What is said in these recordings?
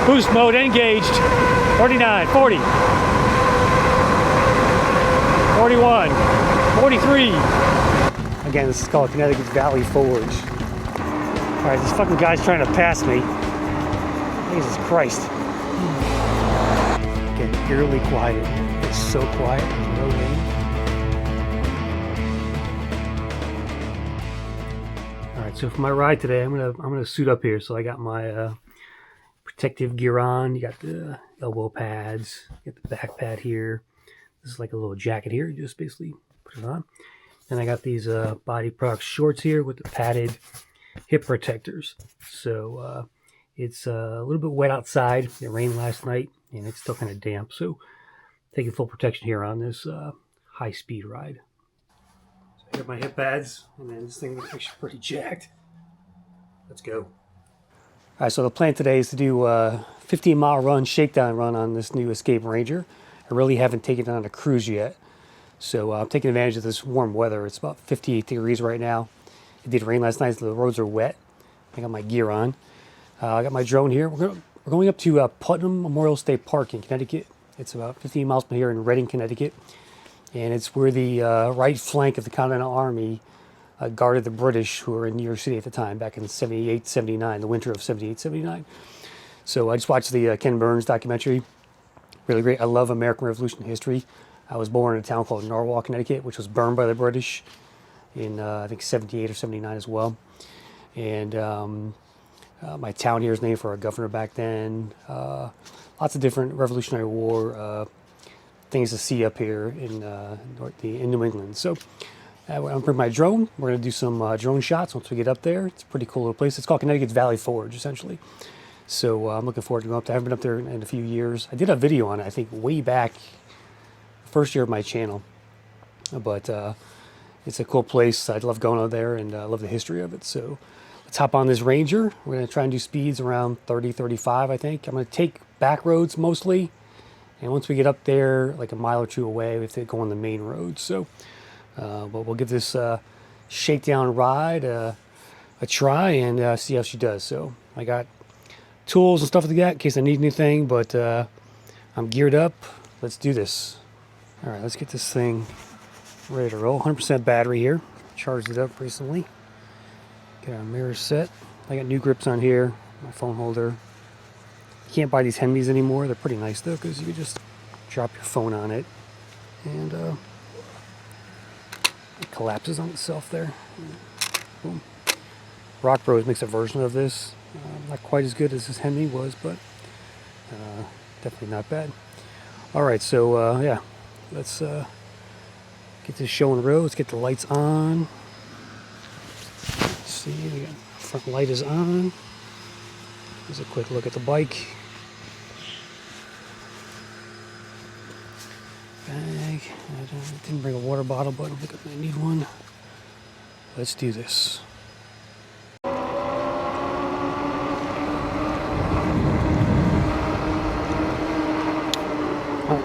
Boost mode engaged. 39, 40, 41, 43. Again, this is called Connecticut Valley Forge. Alright, this fucking guy's trying to pass me. Jesus Christ. Again, eerily quiet. It's so quiet, there's no wind. Alright, so for my ride today, I'm gonna suit up here. So I got my protective gear on. You got the elbow pads, you got the back pad here. This is like a little jacket here. You just basically put it on. And I got these Body Product shorts here with the padded hip protectors. So it's a little bit wet outside. It rained last night and it's still kind of damp. So taking full protection here on this high speed ride. So I got my hip pads, and then this thing is actually pretty jacked. Let's go. All right, so the plan today is to do a 15-mile run, shakedown run on this new Escape Ranger. I really haven't taken it on a cruise yet. So I'm taking advantage of this warm weather. It's about 58 degrees right now. It did rain last night, so the roads are wet. I got my gear on. I got my drone here. We're going up to Putnam Memorial State Park in Connecticut. It's about 15 miles from here in Reading, Connecticut. And it's where the right flank of the Continental Army guarded the British who were in New York City at the time, back in 78, 79, the winter of 78, 79. So I just watched the Ken Burns documentary. Really great. I love American Revolution history. I was born in a town called Norwalk, Connecticut, which was burned by the British in, I think, 78 or 79 as well. And my town here is named for a governor back then. Lots of different Revolutionary War things to see up here in New England. So I'm going to bring my drone. We're going to do some drone shots once we get up there. It's a pretty cool little place. It's called Connecticut's Valley Forge, essentially. So I'm looking forward to going up there. I haven't been up there in a few years. I did a video on it, I think, way back, first year of my channel. But it's a cool place. I love going over there, and I love the history of it. So let's hop on this Ranger. We're going to try and do speeds around 30, 35, I think. I'm going to take back roads mostly. And once we get up there, like a mile or two away, we have to go on the main road. So, but we'll give this shakedown ride a try and see how she does. So I got tools and stuff like that in case I need anything, but I'm geared up. Let's do this. All right, let's get this thing ready to roll. 100% battery here. Charged it up recently. Get our mirror set. I got new grips on here. My phone holder. You can't buy these Henleys anymore. They're pretty nice though, because you can just drop your phone on it, and it collapses on itself there. Boom. Rock Bros makes a version of this. Not quite as good as this Henley was, but definitely not bad. All right, so yeah, let's get this show on the road. Let's get the lights on. Let's see, we got front light is on. Here's a quick look at the bike. Bag. I didn't bring a water bottle, but I don't think I'm gonna need one. Let's do this.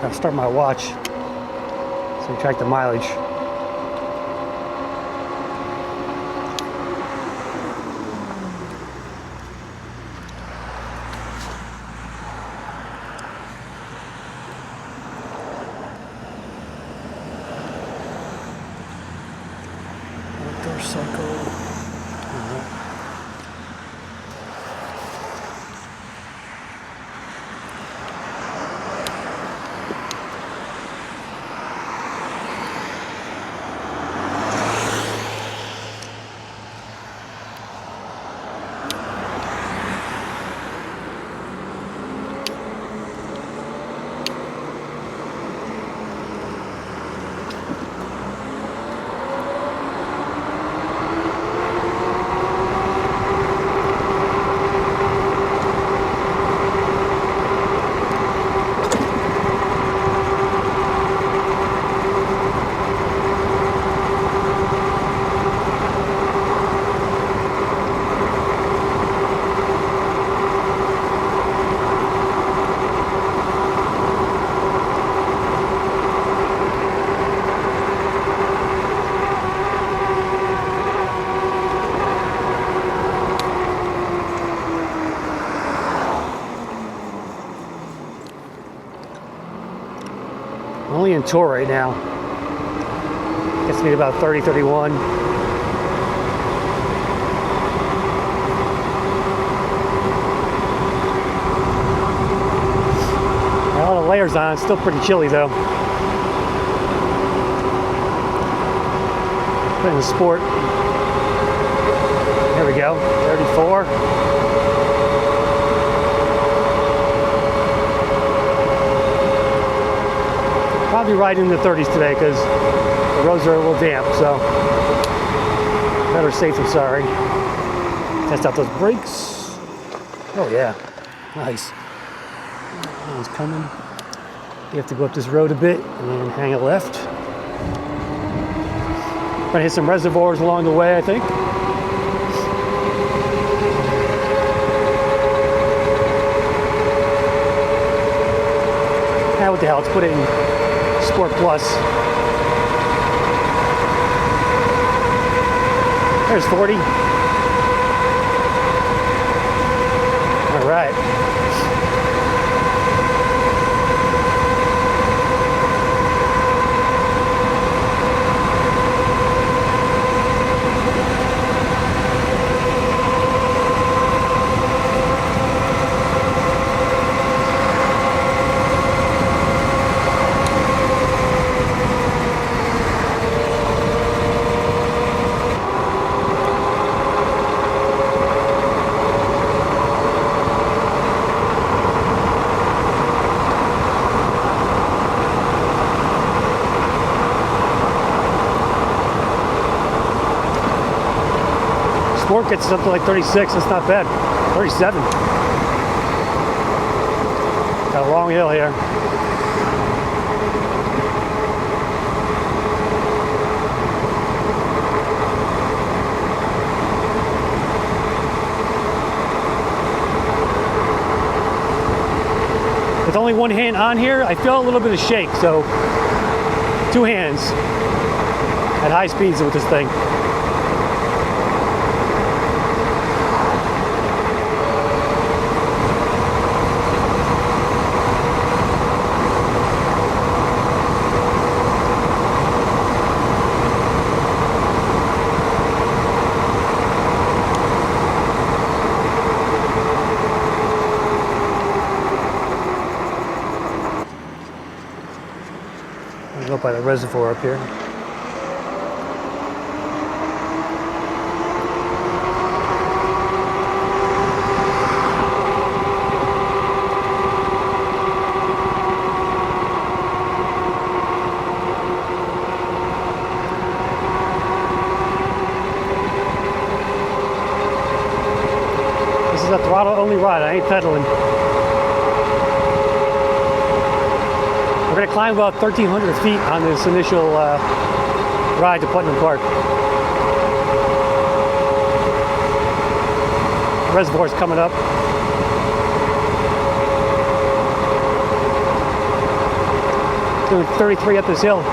I'll start my watch so we track the mileage. Outdoor cycle. only in tour right now. Gets me to about 30, 31. Got a lot of layers on. It's still pretty chilly though. Put in the sport. There we go. 34. Probably right in the 30s today because the roads are a little damp, so better safe than sorry. Test out those brakes. Oh yeah, nice. That one's coming. You have to go up this road a bit and then hang a left. Gonna hit some reservoirs along the way, I think. Ah, what the hell, let's put it in Sport Plus. There's 40. All right. Sport gets us up to like 36, that's not bad. 37. Got a long hill here. With only one hand on here, I feel a little bit of shake, so 2 hands at high speeds with this thing. Go by the reservoir up here. This is a throttle only ride, I ain't pedaling. We're going to climb about 1,300 feet on this initial ride to Putnam Park. Reservoir's coming up. Doing 33 up this hill.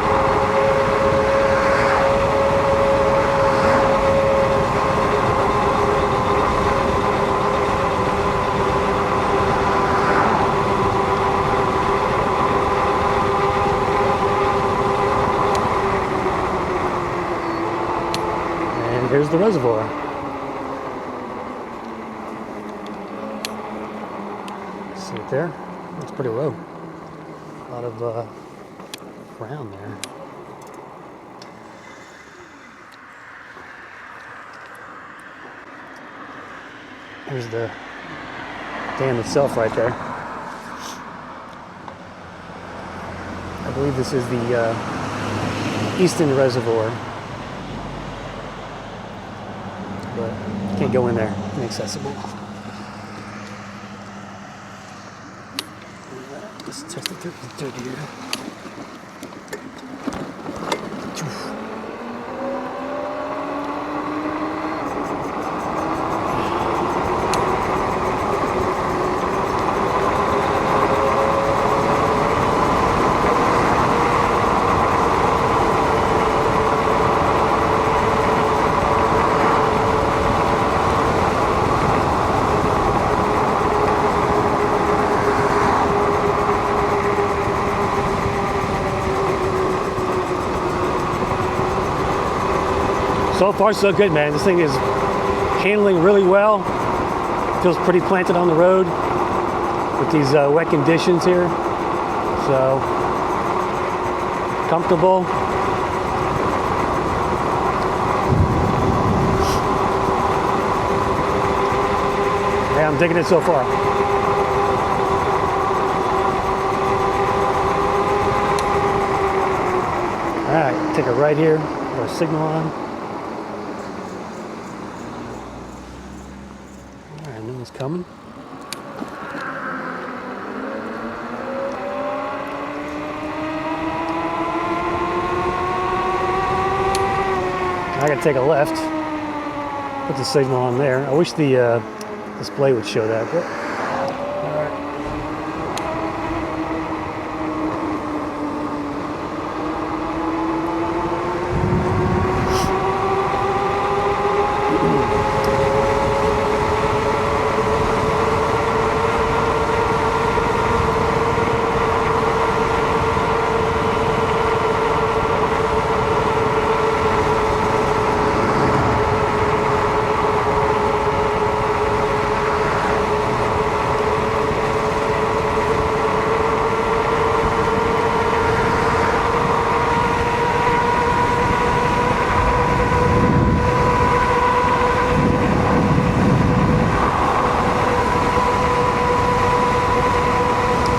Here's the reservoir. See it there? It's pretty low. A lot of ground there. Here's the dam itself right there. I believe this is the Easton Reservoir. But can't go in there, inaccessible. Let's test it through here. So far, so good, man. This thing is handling really well. Feels pretty planted on the road with these wet conditions here. So, comfortable. Yeah, I'm digging it so far. All right, take a right here, put our signal on. All right, no one's coming. I gotta take a left, put the signal on there. I wish the display would show that, but all right.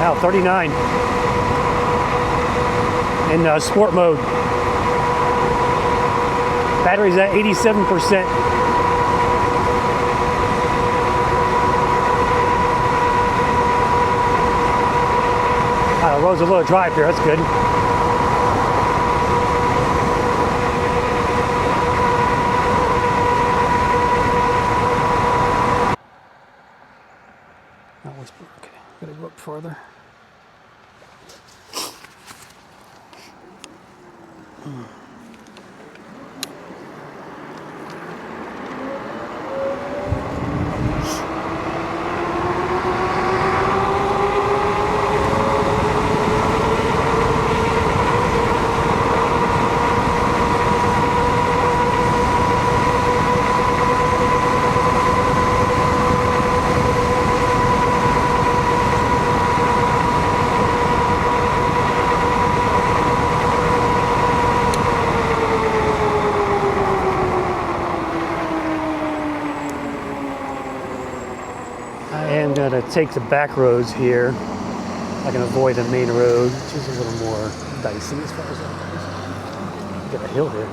Now 39 in sport mode. Battery's at 87%. The road's a little dry up here, that's good. That one's okay. Gotta go up further. I'm going to take the back roads here. I can avoid the main road, which is a little more dicey as far as that goes. Got a hill here.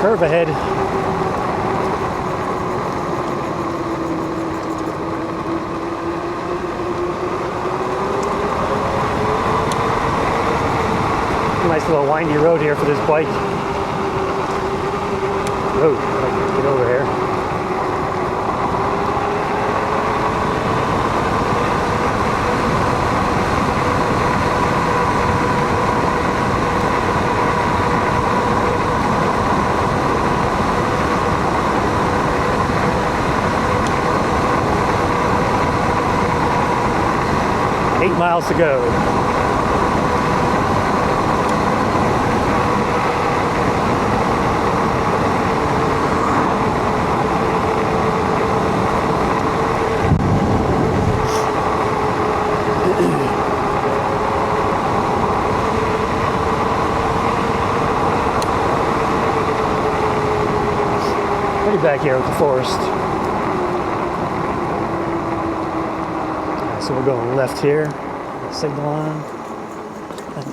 Curve ahead. Nice little windy road here for this bike. Oh, get over here. Miles to go. pretty back here with the forest. So we're going left here, signal on.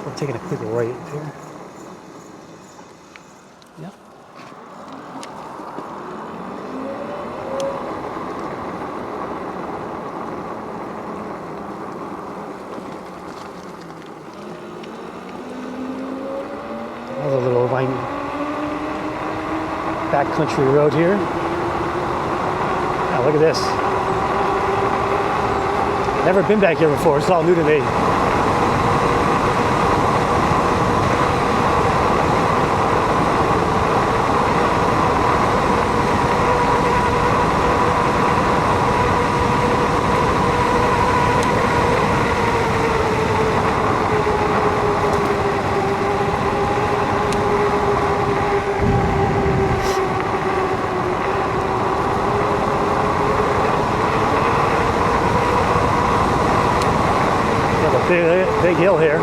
We're taking a quick right here. Yep. Another little backcountry road here. Oh, look at this. Never been back here before, it's all new to me. Big hill here.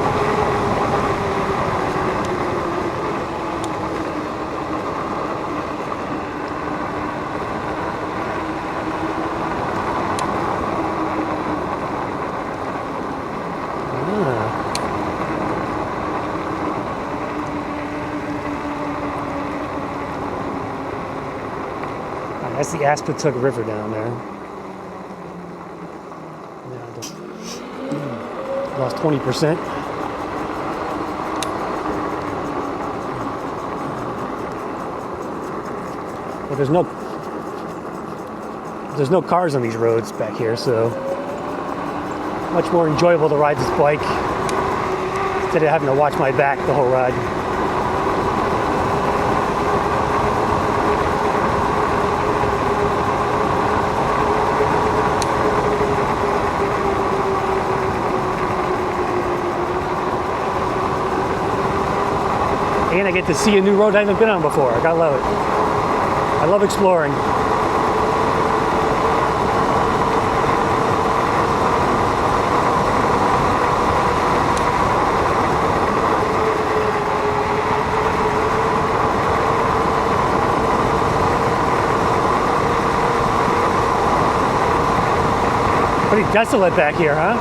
That's the Aspetuck River down there. Lost 20%. But there's no cars on these roads back here, so much more enjoyable to ride this bike instead of having to watch my back the whole ride. And I get to see a new road I haven't been on before. I gotta love it. I love exploring. Pretty desolate back here, huh?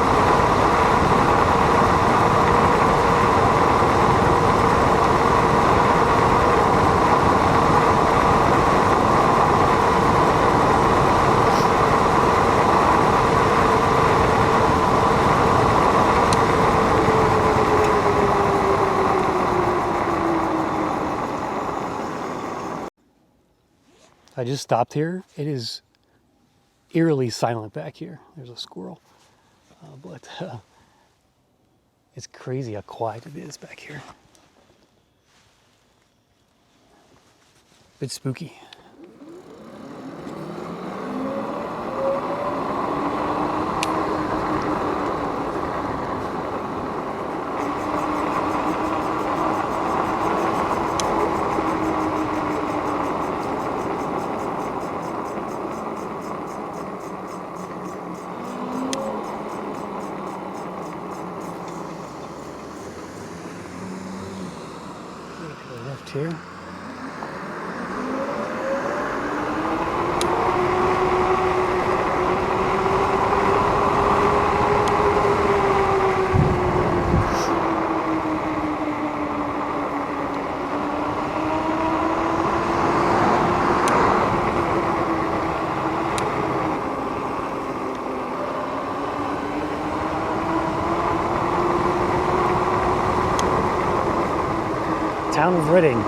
I just stopped here. It is eerily silent back here. There's a squirrel. But it's crazy how quiet it is back here. A bit spooky. Here. Town of Reading.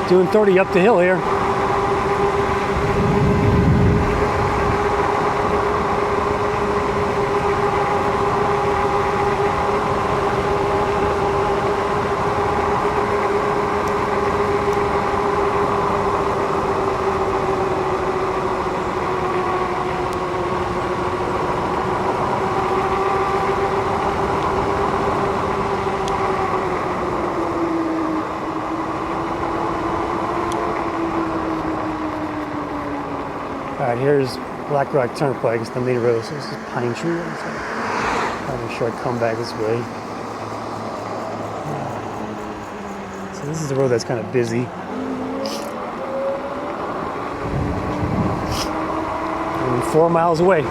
Doing 30 up the hill here. is Black Rock Turnpike. It's the main road. So this is Pine Tree. I'm make sure I come back this way. So this is the road that's kind of busy. I'm 4 miles away.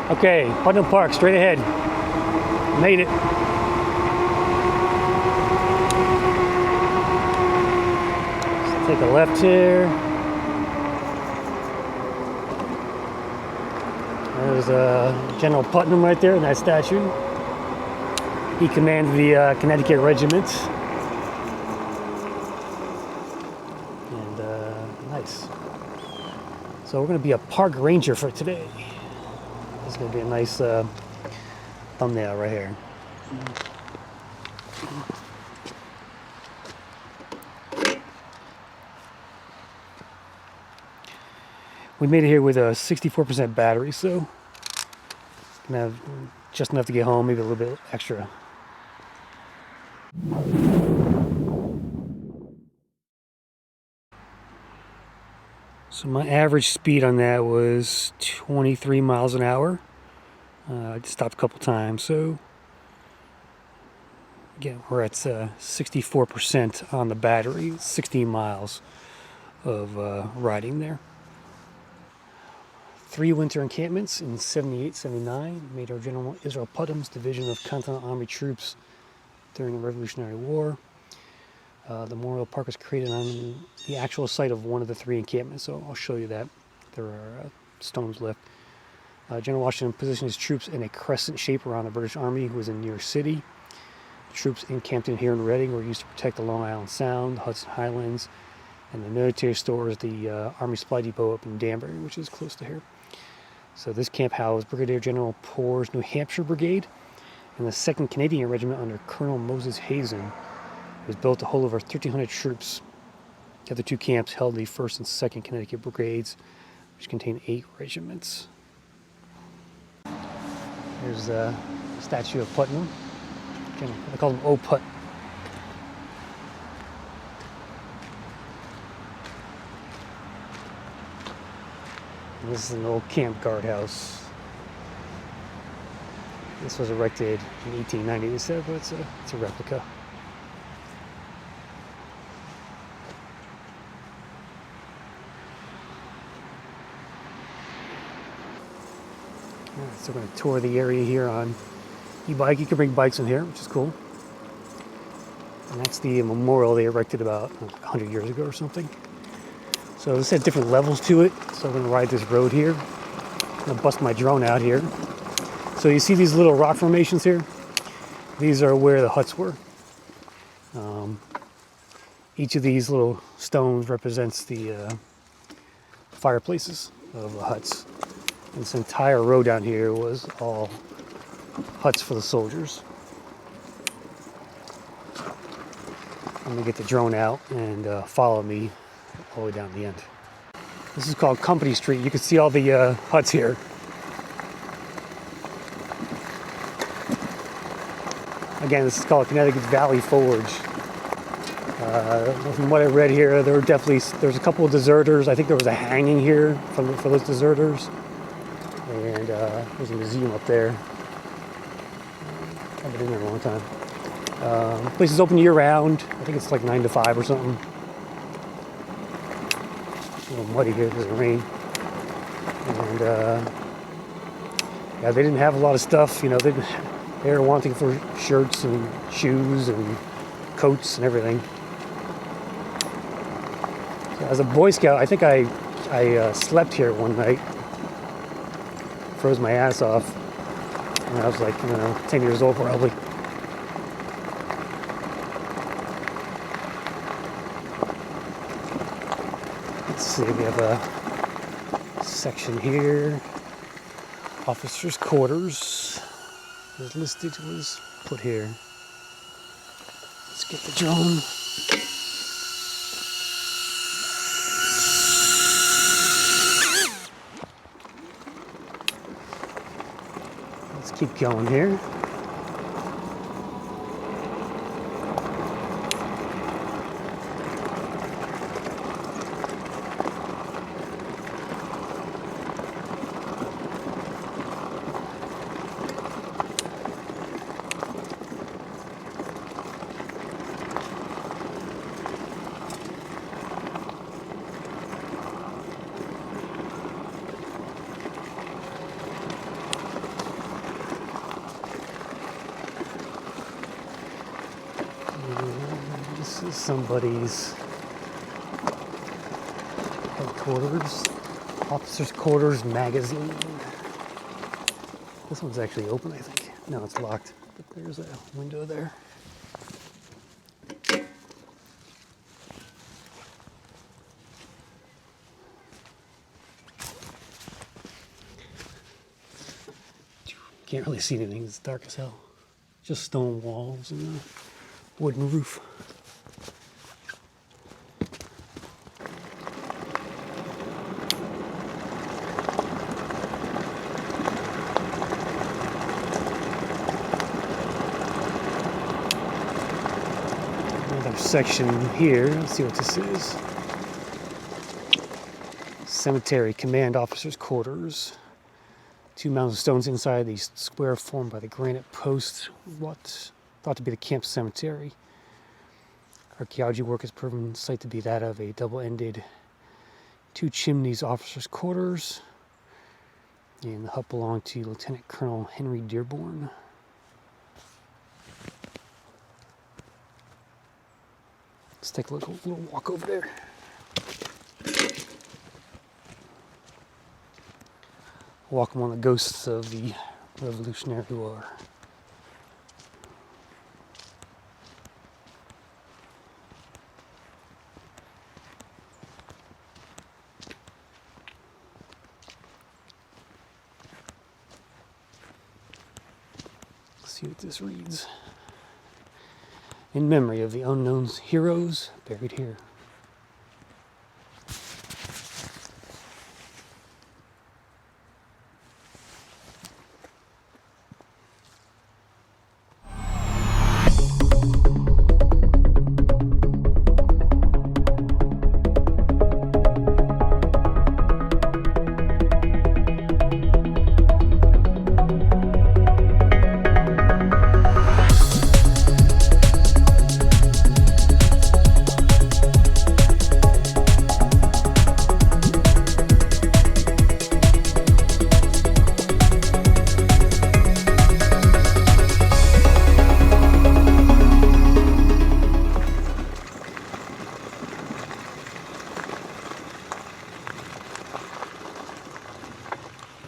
Okay, Putnam Park, straight ahead. Made it. Let's take a left here. There's General Putnam right there in that statue. He commanded the Connecticut Regiment. And nice. So we're going to be a park ranger for today. This is going to be a nice thumbnail right here. We made it here with a 64% battery, so gonna have just enough to get home, maybe a little bit extra. So my average speed on that was 23 miles an hour. I just stopped a couple times, so again, we're at 64% on the battery, 16 miles of riding there. 3 winter encampments in 78, 79, Major General Israel Putnam's division of Continental Army troops during the Revolutionary War. The memorial park was created on the actual site of one of the 3 encampments, so I'll show you that. There are stones left. General Washington positioned his troops in a crescent shape around the British Army, who was in New York City. The troops encamped in here in Reading were used to protect the Long Island Sound, Hudson Highlands, and the military stores, the Army Supply Depot up in Danbury, which is close to here. So this camp housed Brigadier General Poor's New Hampshire Brigade and the 2nd Canadian Regiment under Colonel Moses Hazen. It was built to hold over 1,300 troops. The other 2 camps held the 1st and 2nd Connecticut Brigades, which contained 8 regiments. Here's a statue of Putnam. Again, I call him O Put. This is an old camp guardhouse. This was erected in 1890, they said, but it's a replica. Alright, so we're going to tour the area here on Ebike. You can bring bikes in here, which is cool. And that's the memorial they erected about 100 years ago or something. So this had different levels to it. So I'm going to ride this road here. I'm going to bust my drone out here. So you see these little rock formations here? These are where the huts were. Each of these little stones represents the fireplaces of the huts. And this entire road down here was all huts for the soldiers. I'm going to get the drone out and follow me all the way down the end. This is called Company Street. You can see all the huts here. Again, this is called Connecticut Valley Forge. From what I read here, there's a couple of deserters. I think there was a hanging here for those deserters. And there's a museum up there. I've been in there a long time. The place is open year round. I think it's like 9 to 5 or something. It's a little muddy here because of the rain. And yeah, they didn't have a lot of stuff. You know, they were wanting for shirts and shoes and coats and everything. So as a Boy Scout, I think I slept here one night. Froze my ass off. And I was like, 10 years old probably. Let's see, we have a section here. Officers' quarters. Was listed, was put here. Let's get the drone. Let's keep going here. This is somebody's headquarters, officers' quarters magazine. This one's actually open, I think. No, it's locked, but there's a window there. Can't really see anything, it's dark as hell. Just stone walls and a wooden roof. Another section here, let's see what this is. Cemetery, command officers' quarters. 2 mounds of stones inside the square formed by the granite posts, what thought to be the camp cemetery. Archaeology work has proven the site to be that of a double-ended 2 chimneys officers' quarters. And the hut belonged to Lieutenant Colonel Henry Dearborn. Let's take a little walk over there. Walk among the ghosts of the Revolutionary War. Let's see what this reads. In memory of the unknown heroes buried here.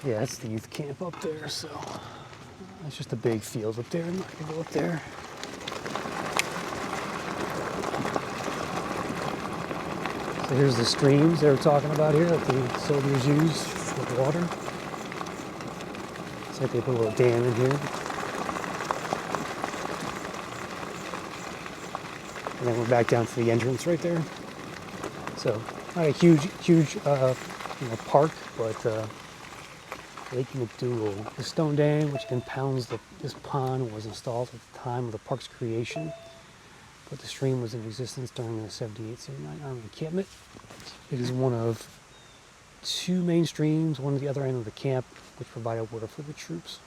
Yeah, that's the youth camp up there, so it's just a big field up there. I'm not gonna go up there. So here's the streams they were talking about here that the soldiers use for water. It's like they put a little dam in here. And then we're back down to the entrance right there. So not a huge park, but Lake McDougal. The stone dam, which impounds this pond, was installed at the time of the park's creation, but the stream was in existence during the 78-79 Army encampment. It is one of two main streams, one at the other end of the camp, which provided water for the troops.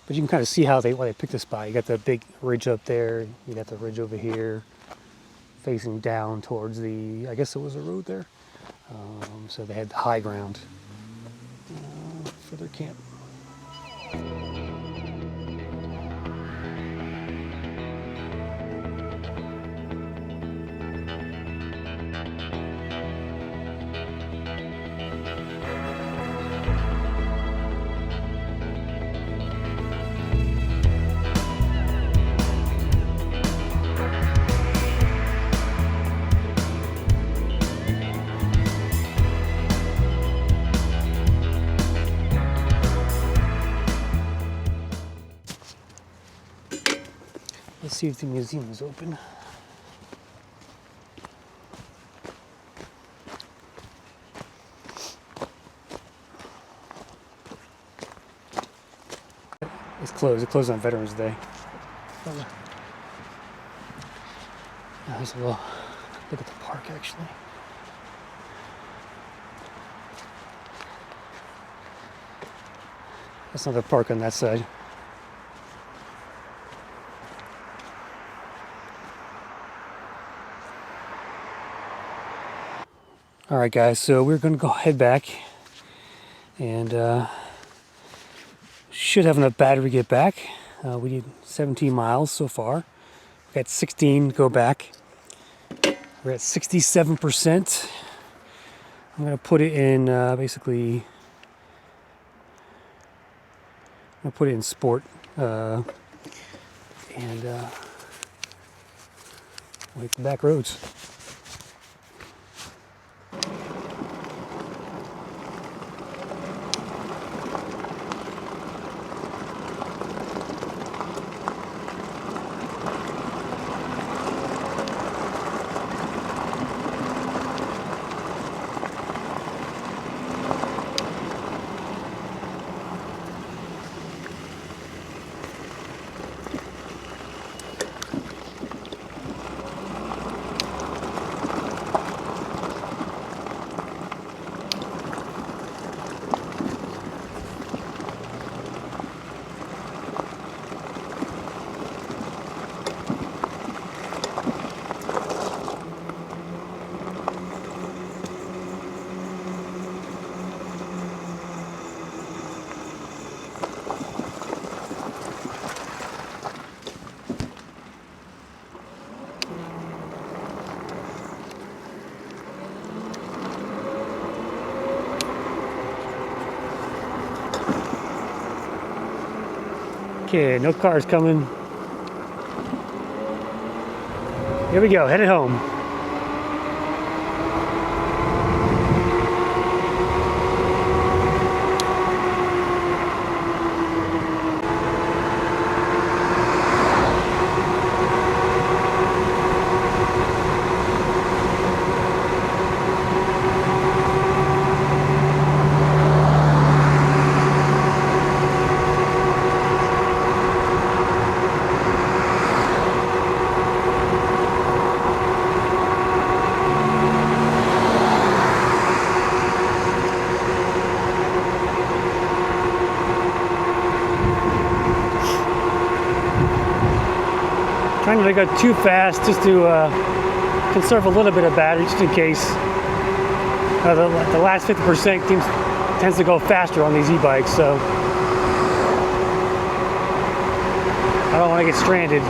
But you can kind of see why they picked this spot. You got the big ridge up there, you got the ridge over here, facing down towards I guess it was a road there. So they had the high ground for their camp. Let's see if the museum is open. It's closed. It closed on Veterans Day. There's a little look at the park, actually. That's not the park on that side. All right, guys, so we're going to go head back, and should have enough battery to get back. We did 17 miles so far. We got 16 to go back. We're at 67%. I'm going to put it in basically. I'm going to put it in sport and hit the back roads. Okay, no cars coming. Here we go, headed home. Trying not to go too fast, just to conserve a little bit of battery, just in case. The last 50% tends to go faster on these e-bikes, so I don't want to get stranded.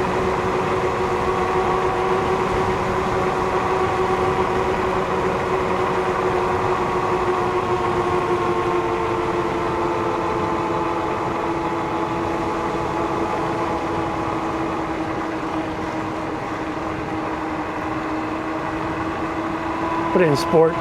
Put it in sport.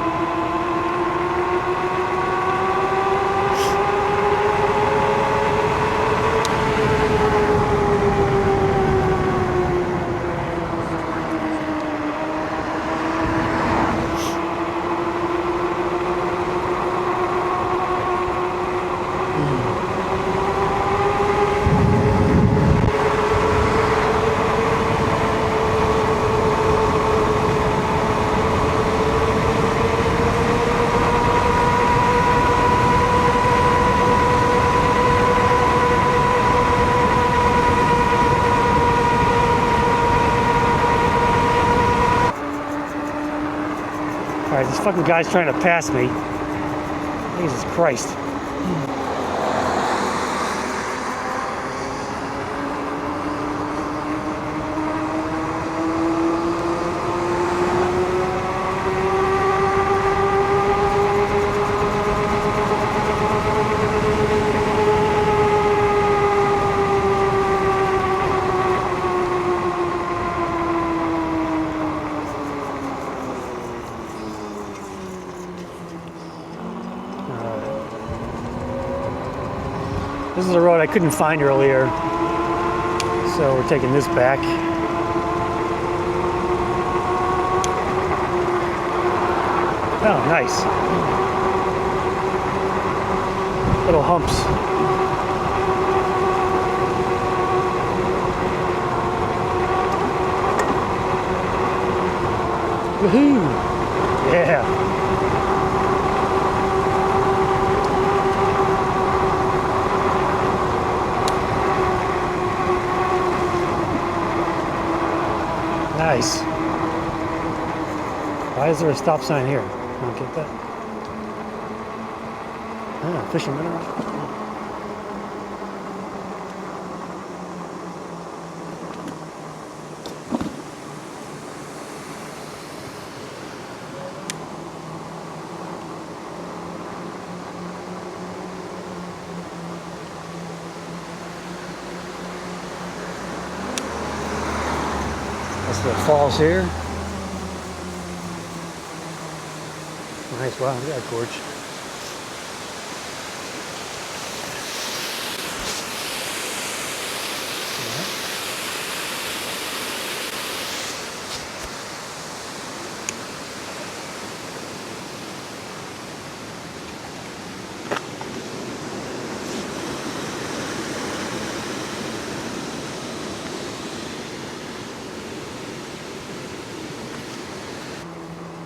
Alright, this fucking guy's trying to pass me. Jesus Christ. This is a road I couldn't find earlier, so we're taking this back. Oh, nice. Little humps. Woohoo! Yeah. Nice. Why is there a stop sign here? I don't get that. Ah, fishing mineral. That's the falls here. Nice, wow, look at that gorge.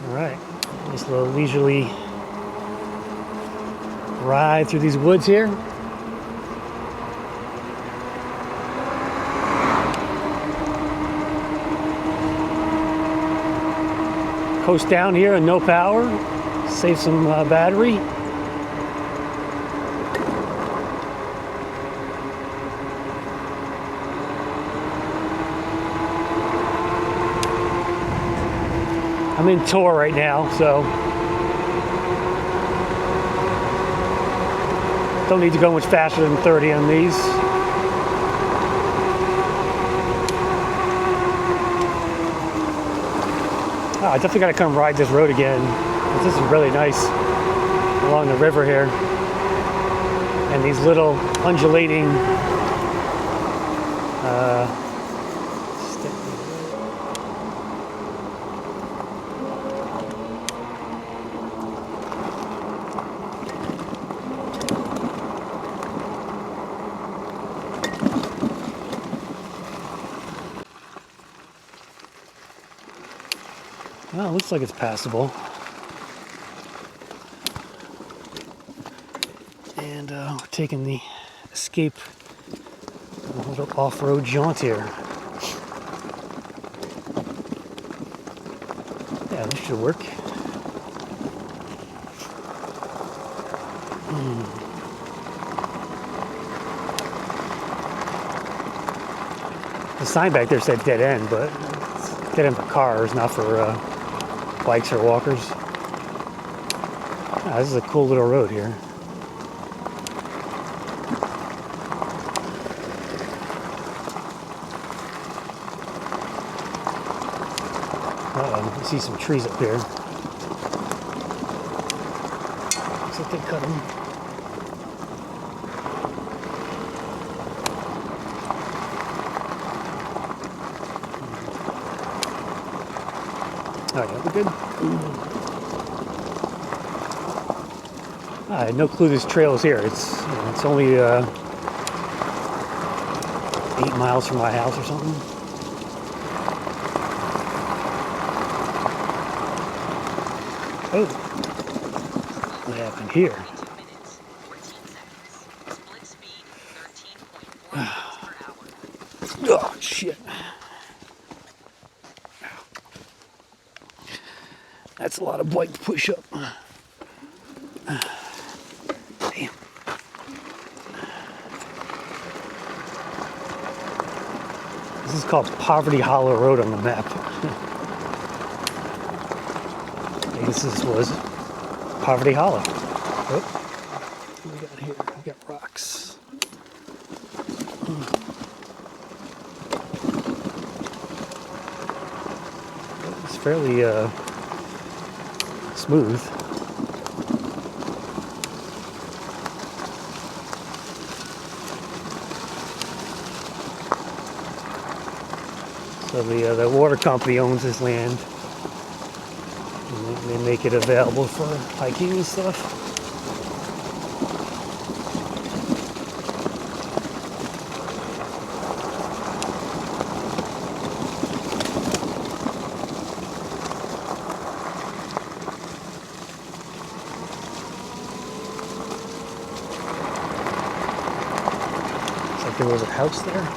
Alright, nice little leisurely ride through these woods here. Coast down here and no power, save some battery. I'm in tour right now, so don't need to go much faster than 30 on these. Oh, I definitely got to come ride this road again. This is really nice along the river here. And these little undulating well, it looks like it's passable. And we're taking the Escape, a little off-road jaunt here. Yeah, this should work. The sign back there said dead end, but it's dead end for cars, not for bikes or walkers. Ah, this is a cool little road here. Uh-oh, I see some trees up here. they cut them. All right, we're good. I had no clue this trail is here. It's only 8 miles from my house or something. Oh, what happened here? Oh shit! That's a lot of bike to push up. Damn. This is called Poverty Hollow Road on the map. I guess this was Poverty Hollow. Oh, what do we got here? We got rocks. It's fairly smooth. So the water company owns this land. And they make it available for hiking and stuff. Looks like there was a house there.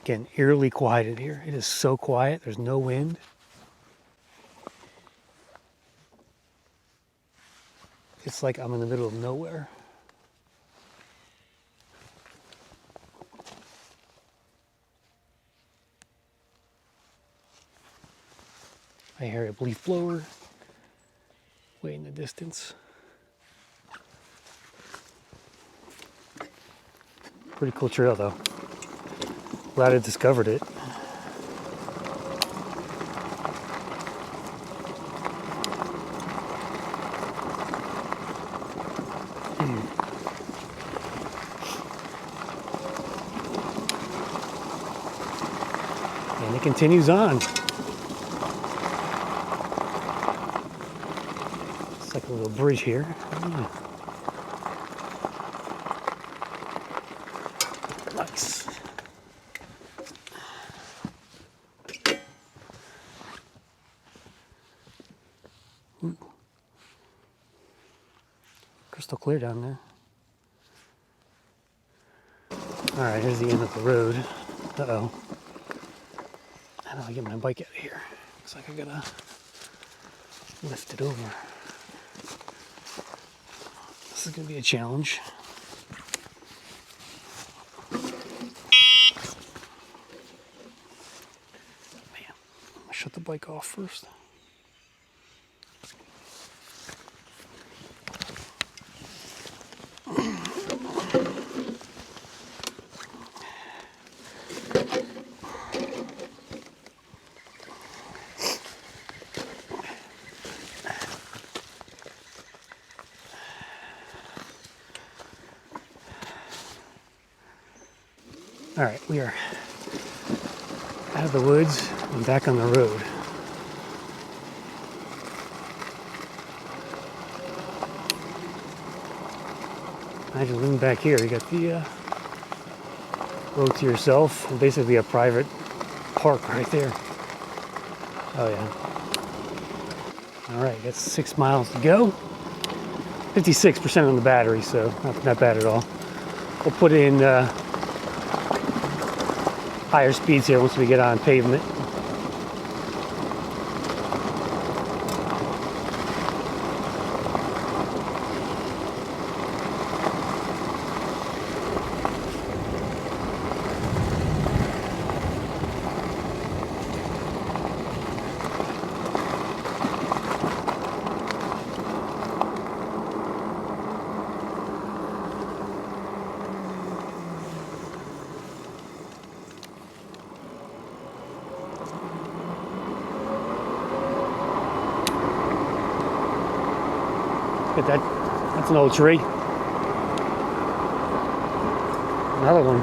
Again, eerily quiet in here. It is so quiet. There's no wind. It's like I'm in the middle of nowhere. I hear a leaf blower way in the distance. Pretty cool trail though. Glad I discovered it. And it continues on. It's like a little bridge here. Nice. Crystal clear down there. Alright, here's the end of the road. Uh-oh. How do I get my bike out of here? Looks like I gotta lift it over. This is gonna be a challenge. Man, I'll shut the bike off first. All right, we are out of the woods and back on the road. Imagine living back here. You got the road to yourself, and basically a private park right there. Oh yeah. All right, that's 6 miles to go. 56% on the battery, so not bad at all. We'll put in higher speeds here once we get on pavement. Look at that. That's an old tree. Another one.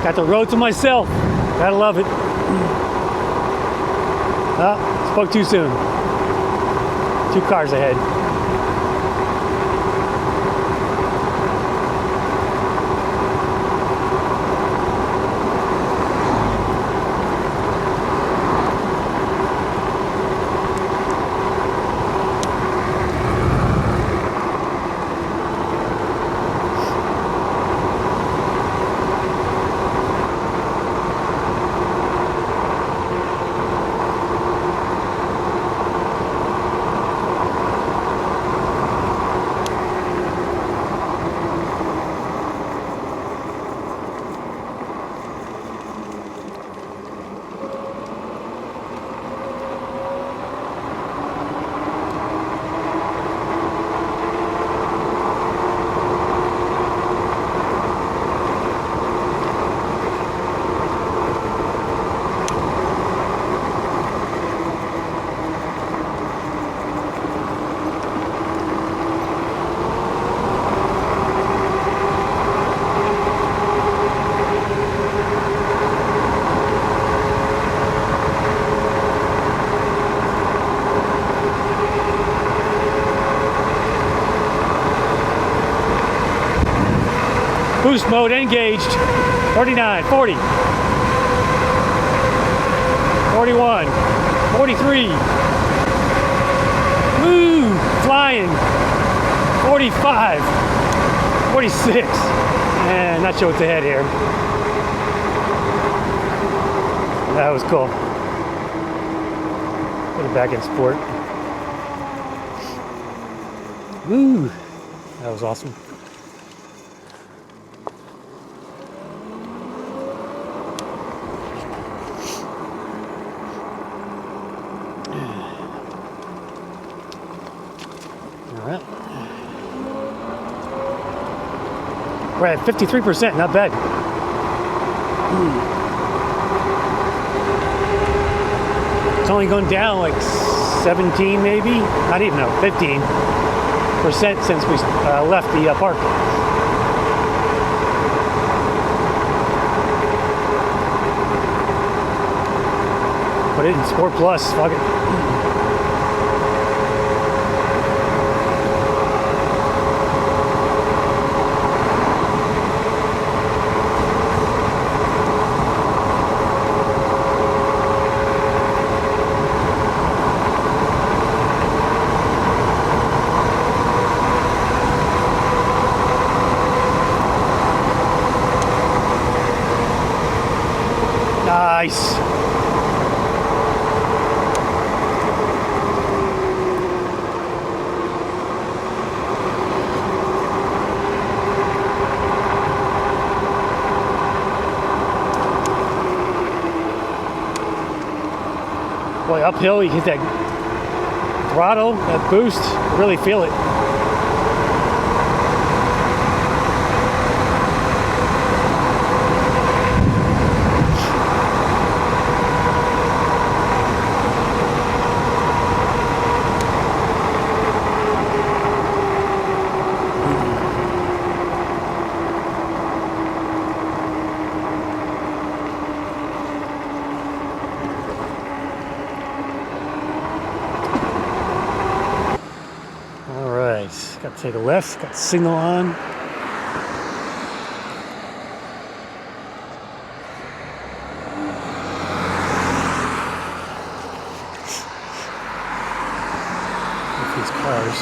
Got the road to myself. Gotta love it. Oh, spoke too soon. 2 cars ahead. Boost mode engaged. 39, 40, 41, 43. Woo! Flying. 45, 46. And not sure what's ahead here. That was cool. Put it back in sport. Woo! That was awesome. We're at 53%, not bad. It's only gone down like 17 maybe, not even, no, 15% since we left the park. Put it in Sport Plus, fuck it. Nice. Boy, uphill, you hit that throttle, that boost, you really feel it. Got to take a left, got the signal on. With these cars.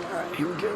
All right, here we go.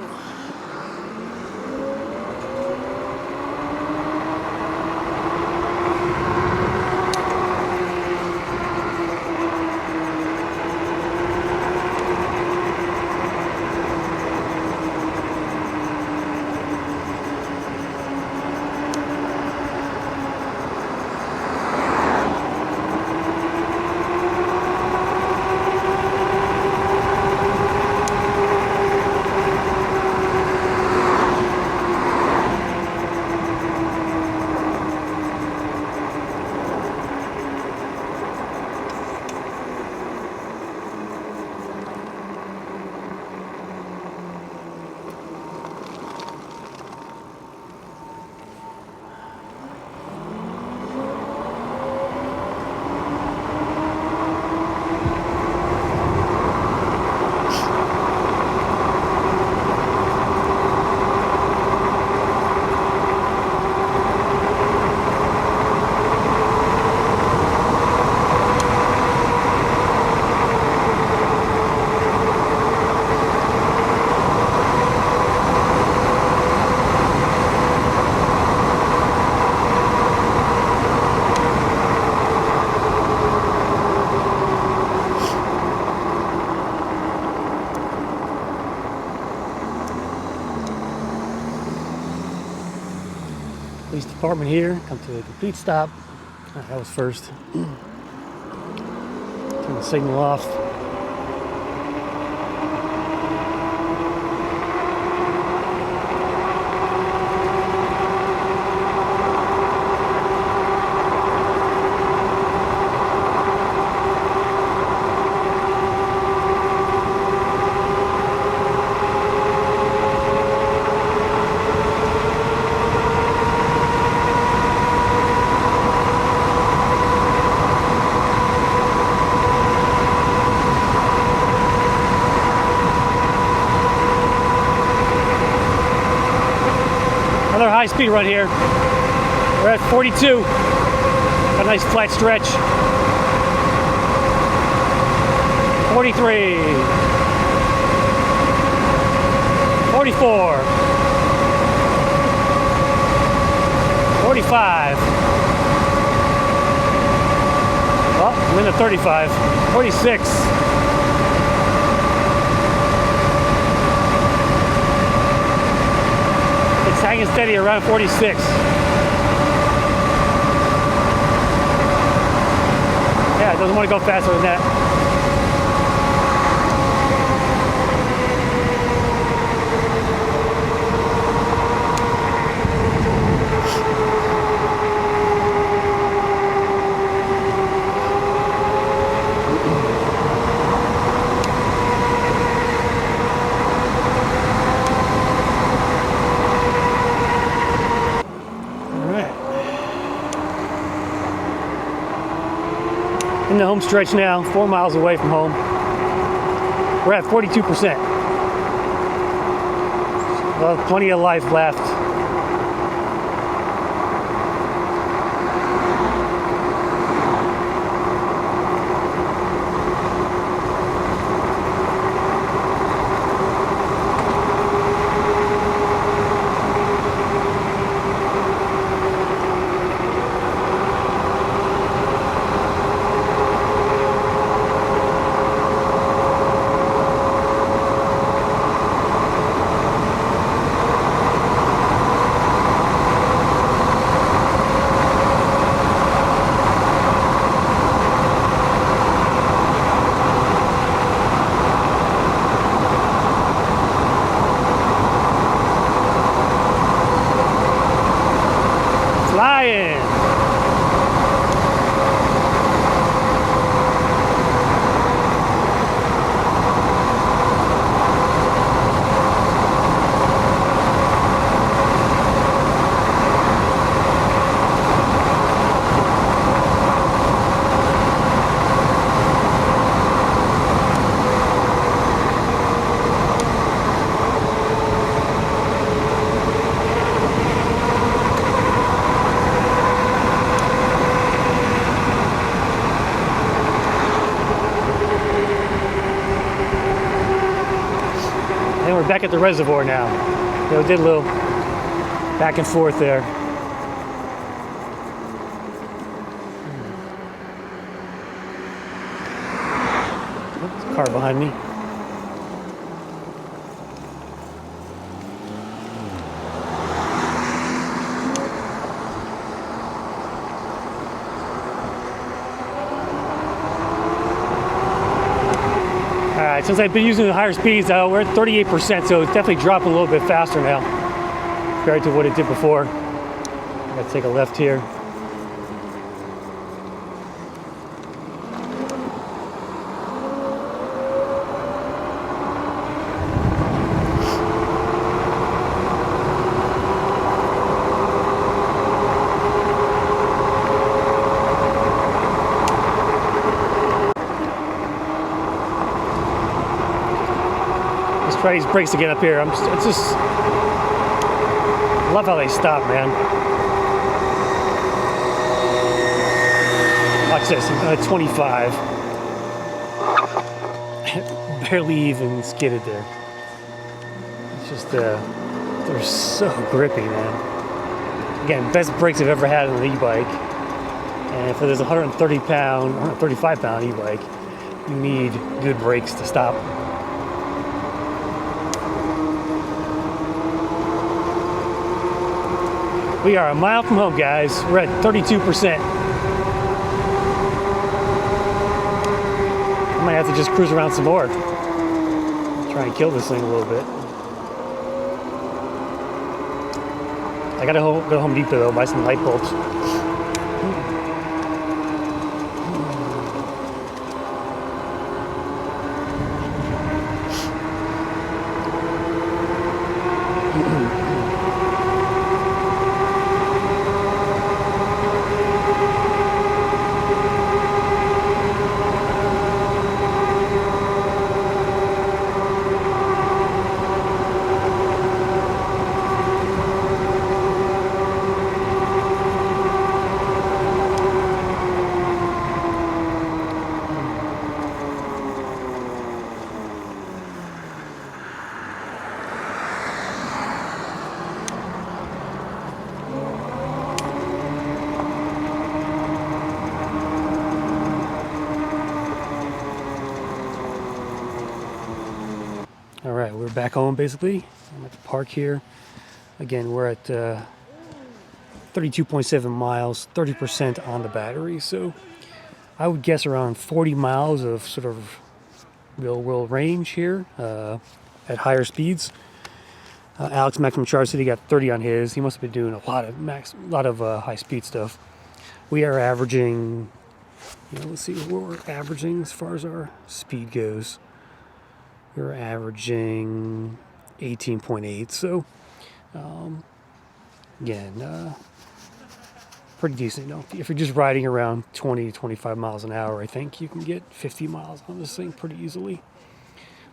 Police department here. Come to a complete stop. That was first. Turn the signal off. Another high speed run here. We're at 42. A nice flat stretch. 43. 44. 45. Well, I'm in the 35. 46. It's hanging steady around 46. Yeah, it doesn't want to go faster than that. In the home stretch now, 4 miles away from home. We're at 42%. Well, plenty of life left. Flying. And we're back at the reservoir now. You know, did a little back and forth there. Oops, car behind me. Alright, since I've been using the higher speeds, we're at 38%, so it's definitely dropping a little bit faster now compared to what it did before. I'm going to take a left here. Try these brakes again up here. It's just love how they stop, man. Watch this. I'm at 25. Barely even skidded there. It's just they're so grippy, man. Again, best brakes I've ever had on an e-bike. And for this 135 pound e-bike, you need good brakes to stop. We are a mile from home, guys. We're at 32%. I might have to just cruise around some more. Try and kill this thing a little bit. I gotta go to Home Depot though, buy some light bulbs. All right, we're back home basically. I'm at the park here. Again, we're at 32.7 miles, 30% on the battery. So I would guess around 40 miles of sort of real world range here at higher speeds. Alex Maximum Charge said he got 30 on his. He must have been doing a lot of high speed stuff. We are averaging, let's see what we're averaging as far as our speed goes. We're averaging 18.8, so again, pretty decent. If you're just riding around 20 to 25 miles an hour, I think you can get 50 miles on this thing pretty easily.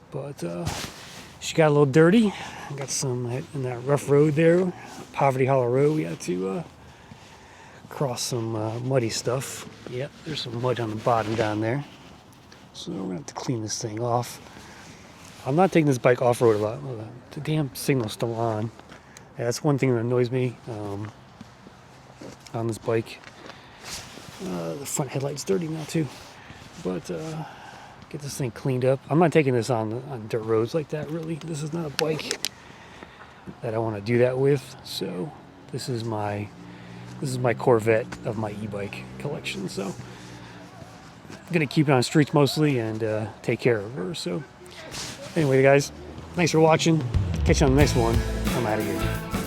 But she got a little dirty. Got some in that rough road there, Poverty Hollow Road. We had to cross some muddy stuff. Yep, there's some mud on the bottom down there. So we're gonna have to clean this thing off. I'm not taking this bike off-road a lot. The damn signal's still on. Yeah, that's one thing that annoys me on this bike. The front headlight's dirty now too. But get this thing cleaned up. I'm not taking this on dirt roads like that, really. This is not a bike that I want to do that with. So this is my Corvette of my e-bike collection. So I'm gonna keep it on streets mostly and take care of her. So anyway, guys, thanks for watching. Catch you on the next one. I'm out of here.